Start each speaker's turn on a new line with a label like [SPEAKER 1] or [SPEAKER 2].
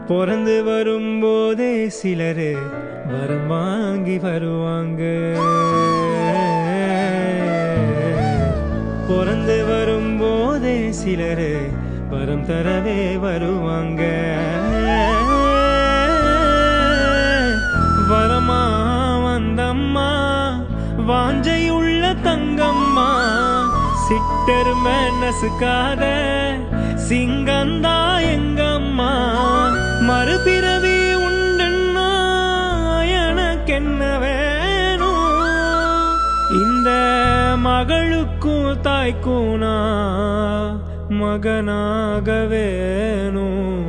[SPEAKER 1] பிறந்து வரும்போதே சிலரு வரம் வாங்கி வருவாங்க. பிறந்து வரும்போதே சிலரு வரம் தரவே வருவாங்க. வரமா வந்தம்மா வாஞ்சையுள்ள தங்கம்மா, சிட்டர் மனசுக்காத சிங்கந்தா எங்கம்மா. மறுபிறவி உண்டுன்னா எனக்கென்ன வேணும், இந்த மகளுக்கும் தாய்க்கும் நான் மகனாக வேணும்.